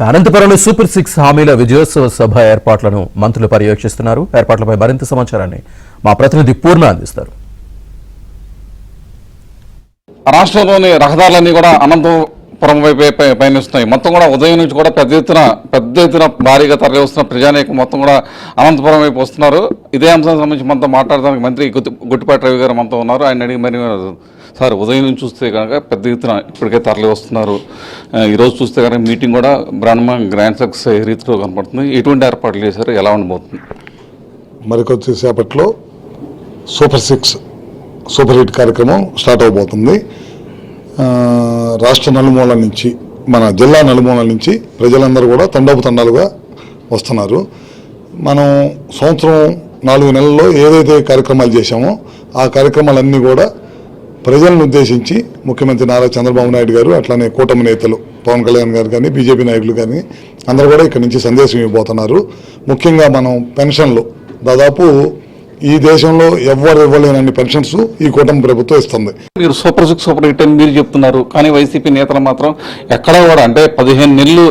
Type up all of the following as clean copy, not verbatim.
అనంతపురంలో సూపర్ 6 హామీల విజయోత్సవ సభ ఏర్పాట్లను మంత్రులు పర్యవేక్షిస్తున్నారు. ఏర్పాట్లపై మరింత సమాచారాన్ని మా ప్రతినిధి పూర్ణ అందిస్తారు. రాష్ట్రంలోని రహదారులన్నీ కూడా అనంతపురం వైపు పయనిస్తున్నాయి. మొత్తం కూడా ఉదయం నుంచి కూడా పెద్ద ఎత్తున భారీగా తరలివస్తున్న ప్రజానీకం మొత్తం కూడా అనంతపురం వైపు వస్తున్నారు. ఇదే అంశానికి సంబంధించి మనతో మాట్లాడడానికి మంత్రి గుట్టిపాటి రవి గారు మనతో ఉన్నారు. ఆయన అడిగి మరి సార్, ఉదయం నుంచి చూస్తే కనుక పెద్ద ఎత్తున ఇప్పటికే తరలి వస్తున్నారు. ఈరోజు చూస్తే కనుక మీటింగ్ కూడా గ్రాండ్ సక్సెస్ రీతిలో కనపడుతుంది. ఎటువంటి ఏర్పాట్లు చేశారు, ఎలా ఉండబోతుంది? మరికొద్దిసేపట్లో సూపర్ 6 సూపర్ హిట్ కార్యక్రమం స్టార్ట్ అవబోతుంది. రాష్ట్ర నలుమూలల నుంచి, మన జిల్లా నలుమూలల నుంచి ప్రజలందరూ కూడా తండాలుగా వస్తున్నారు. మనం సంవత్సరం 4 నెలల్లో ఏదైతే కార్యక్రమాలు చేశామో ఆ కార్యక్రమాలన్నీ కూడా ప్రజలను ఉద్దేశించి ముఖ్యమంత్రి నారా చంద్రబాబు నాయుడు గారు, అట్లానే కూటమి నేతలు పవన్ కళ్యాణ్ గారు కానీ, బీజేపీ నాయకులు కానీ అందరూ కూడా ఇక్కడి నుంచి సందేశం ఇవ్వబోతున్నారు. ముఖ్యంగా మనం పెన్షన్లు దాదాపు ఈ దేశంలో ఎవ్వరు ఇవ్వలేనన్ని పెన్షన్స్ ఈ కూటమి ప్రభుత్వం ఇస్తుంది. మీరు సూపర్ 6 సూపర్ హిట్ అని మీరు చెప్తున్నారు, కానీ వైసీపీ నేతలు మాత్రం ఎక్కడ కూడా, అంటే 15 నెలలు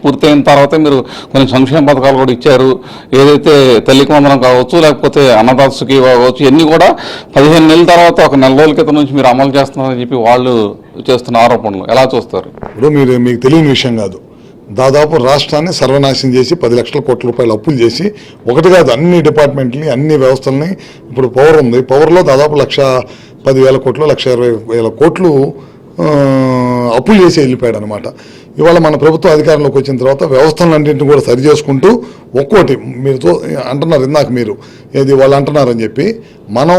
పూర్తయిన తర్వాత మీరు కొన్ని సంక్షేమ పథకాలు కూడా ఇచ్చారు. ఏదైతే తల్లికి వందనం కావచ్చు, లేకపోతే అన్నదాత సుఖీ కావచ్చు, ఇవన్నీ కూడా 15 నెలల తర్వాత ఒక నెల రోజుల క్రితం నుంచి మీరు అమలు చేస్తున్నారని చెప్పి వాళ్ళు చేస్తున్న ఆరోపణలు ఎలా చూస్తారు? ఇప్పుడు మీకు తెలియని విషయం కాదు, దాదాపు రాష్ట్రాన్ని సర్వనాశనం చేసి 10 లక్షల కోట్ల రూపాయలు అప్పులు చేసి, ఒకటి కాదు అన్ని డిపార్ట్మెంట్ని, అన్ని వ్యవస్థల్ని, ఇప్పుడు పవర్ ఉంది, పవర్లో దాదాపు 1,10,000 కోట్లు 1,20,000 కోట్లు అప్పులు చేసి వెళ్ళిపోయాడు అనమాట. ఇవాళ మన ప్రభుత్వం అధికారంలోకి వచ్చిన తర్వాత వ్యవస్థలన్నింటినీ కూడా సరి చేసుకుంటూ ఒక్కోటి మీరు అంటున్నారు, ఇందాక మీరు ఏది వాళ్ళు అంటున్నారని చెప్పి, మనం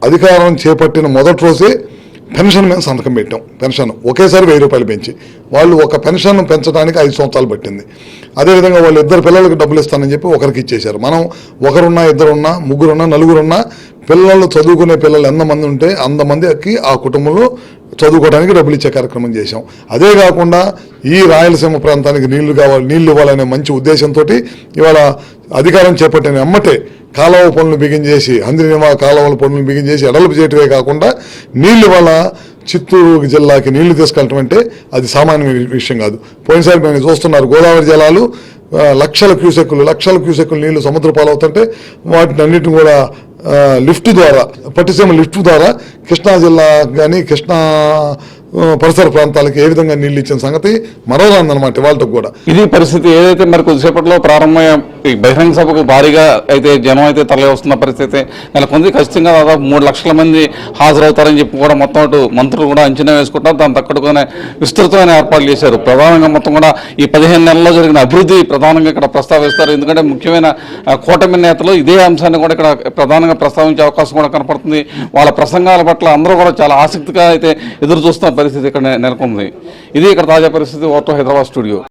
అధికారం చేపట్టిన మొదటి రోజే పెన్షన్ మీద సంతకం పెట్టాం. పెన్షన్ ఒకేసారి 1000 రూపాయలు పెంచి, వాళ్ళు ఒక పెన్షన్ పెంచడానికి 5 సంవత్సరాలు పట్టింది. అదేవిధంగా వాళ్ళు 2 పిల్లలకు డబ్బులు ఇస్తానని చెప్పి ఒకరికి ఇచ్చేశారు. మనం ఒకరున్నా, 2 ఉన్నా, 3 ఉన్నా, 4 ఉన్నా, పిల్లలు చదువుకునే పిల్లలు ఎంతమంది ఉంటే అంతమందికి ఆ కుటుంబంలో చదువుకోవడానికి డబ్బులు ఇచ్చే కార్యక్రమం చేశాం. అదే కాకుండా ఈ రాయలసీమ ప్రాంతానికి నీళ్లు ఇవ్వాలనే మంచి ఉద్దేశంతో ఇవాళ అధికారం చేపట్టిన ఎమ్మటే కాలువ పనులు బిగించేసి, హంద్రినివా కాలువల పనులు బిగించేసి ఎడలుపు చేయటమే కాకుండా నీళ్ళు వల్ల చిత్తూరు జిల్లాకి నీళ్లు తీసుకెళ్ళటం అంటే అది సామాన్య విషయం కాదు. పోయినసారి మేము చూస్తున్నారు, గోదావరి జలాలు లక్షల క్యూసెక్కులు నీళ్లు సముద్ర పాలవుతుంటే వాటిని అన్నిటిని కూడా లిఫ్ట్ ద్వారా, పట్టిసీమ లిఫ్ట్ ద్వారా కృష్ణా జిల్లా కానీ కృష్ణా పరిసర ప్రాంతాలకు ఏ విధంగా నీళ్లు ఇచ్చిన సంగతి మరోదన్నమాట వాళ్ళకి కూడా. ఇది పరిస్థితి. ఏదైతే మరి కొద్దిసేపట్లో ప్రారంభమయ్యే బహిరంగ సభకు భారీగా అయితే జనం అయితే తరలి వస్తున్న పరిస్థితి నెలకొంది. ఖచ్చితంగా దాదాపు 3 లక్షల మంది హాజరవుతారని చెప్పి కూడా మొత్తం అటు మంత్రులు కూడా అంచనా వేసుకుంటారు. దాని తగ్గట్టుగానే విస్తృతమైన ఏర్పాట్లు చేశారు. ప్రధానంగా మొత్తం కూడా ఈ 15 నెలల్లో జరిగిన అభివృద్ధి ప్రధానంగా ఇక్కడ ప్రస్తావిస్తారు. ఎందుకంటే ముఖ్యమైన కూటమి నేతలు ఇదే అంశాన్ని కూడా ఇక్కడ ప్రధానంగా ప్రస్తావించే అవకాశం కూడా కనపడుతుంది. వాళ్ళ ప్రసంగాల పట్ల అందరూ కూడా చాలా ఆసక్తిగా అయితే ఎదురు చూస్తున్న పరిస్థితి ఇక్కడ నెలకొంది. ఇది ఇక్కడ తాజా పరిస్థితి. ఓటో హైదరాబాద్ స్టూడియో.